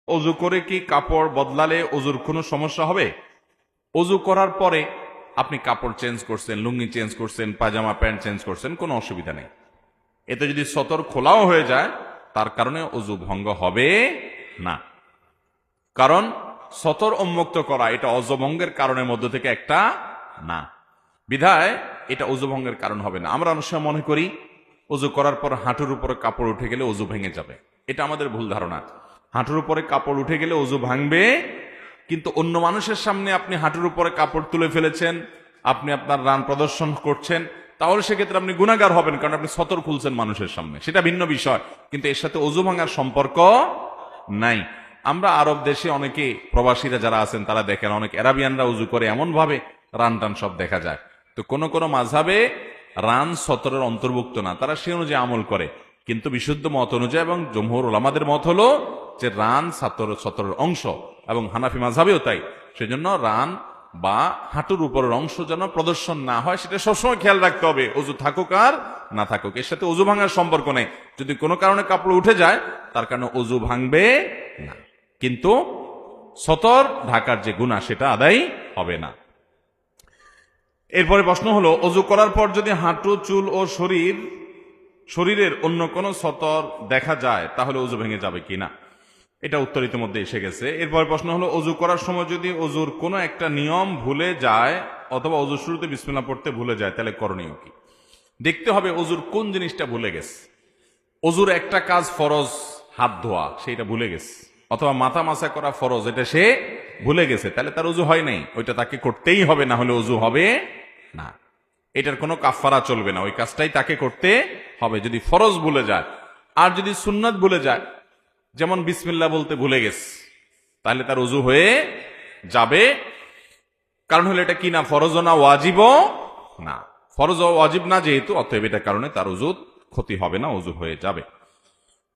অজু করে কি কাপড় বদলালে অজুর কোনো সমস্যা হবে? অজু করার পরে আপনি কাপড় চেঞ্জ করছেন, লুঙ্গি চেঞ্জ করছেন, পাজামা প্যান্ট চেঞ্জ করছেন, কোনো অসুবিধা নেই। এতে যদি সতর খোলাও হয়ে যায় তার কারণে অজু ভঙ্গ হবে না। কারণ সতর উন্মুক্ত করা এটা অজু ভঙ্গের কারণের মধ্য থেকে একটা না, বিধায় এটা অজু ভঙ্গের কারণ হবে না। আমরা অনেক সময় মনে করি অজু করার পর হাঁটুর উপরে কাপড় উঠে গেলে অজু ভেঙে যাবে। এটা আমাদের ভুল ধারণা। হাঁটুর উপরে কাপড় উঠে গেলে অজু ভাঙবে, কিন্তু অন্য মানুষের সামনে আপনি হাঁটুর উপরে কাপড় তুলে ফেলেছেন, আপনি আপনার রান প্রদর্শন করছেন, তাহলে সেক্ষেত্রে আপনি গুনাহগার হবেন, কারণ আপনি সতর খুলছেন মানুষের সামনে, সেটা ভিন্ন বিষয়। কিন্তু এর সাথে অজু ভাঙার সম্পর্ক নাই। আমরা আরব দেশে অনেকে প্রবাসীরা যারা আছেন তারা দেখেন, অনেক আরাবিয়ানরা উজু করে এমন ভাবে রান টান সব দেখা যায়। তো কোন কোন মাযহাবে রান সতরের অন্তর্ভুক্ত না, তারা সে অনুযায়ী আমল করে। কিন্তু বিশুদ্ধ মত অনুযায়ী এবং জমহুর উলামাদের মত হলো যে রান সতরের অংশ, এবং হানাফি মাযহাবেও তাই। সেজন্য রান বা হাঁটুর উপরের অংশ যেন প্রদর্শন না হয়, সেটা সবসময় খেয়াল রাখতে হবে, অজু থাকুক আর না থাকুক। এর সাথে অজু ভাঙার সম্পর্ক নেই। যদি কোনো কারণে কাপড় উঠে যায় তার কারণে অজু ভাঙবে না, কিন্তু সতর ঢাকার যে গুনাহ সেটা আদায় হবে না। এরপরে প্রশ্ন হলো, অজু করার পর যদি হাঁটু, চুল ও শরীরের অন্য কোনো সতর দেখা যায় তাহলে অজু ভেঙে যাবে কিনা? এটা উত্তর ইতিমধ্যে এসে গেছে। এরপরে প্রশ্ন হলো, অজু করার সময় যদি অজুর কোনো একটা নিয়ম ভুলে যায় অথবা অজুর শুরুতে বিসমিল্লাহ পড়তে ভুলে যায় তাহলে করণীয় কি? দেখতে হবে অজুর কোন জিনিসটা ভুলে গেছে। অজুর একটা কাজ ফরজ, হাত ধোয়া, সেটা ভুলে গেছে, অথবা মাথা মাসা করা ফরজ, এটা সে ভুলে গেছে, তাহলে তার অজু হয় নাই, ওইটা তাকে করতেই হবে, না হলে অজু হবে না। এটার কোনো কাফারা চলবে না, ওই কাজটাই তাকে করতে হবে যদি ফরজ ভুলে যায়। আর যদি সুন্নাত ভুলে যায়, যেমন বিসমিল্লাহ বলতে ভুলে গেছে, তাহলে তার অজু হয়ে যাবে। কারণ হলো এটা কি না, ফরজ না ওয়াজিব না, ফরজ ও ওয়াজিব না যেহেতু, অতএব এটার কারণে তার অজু ক্ষতি হবে না, অজু হয়ে যাবে।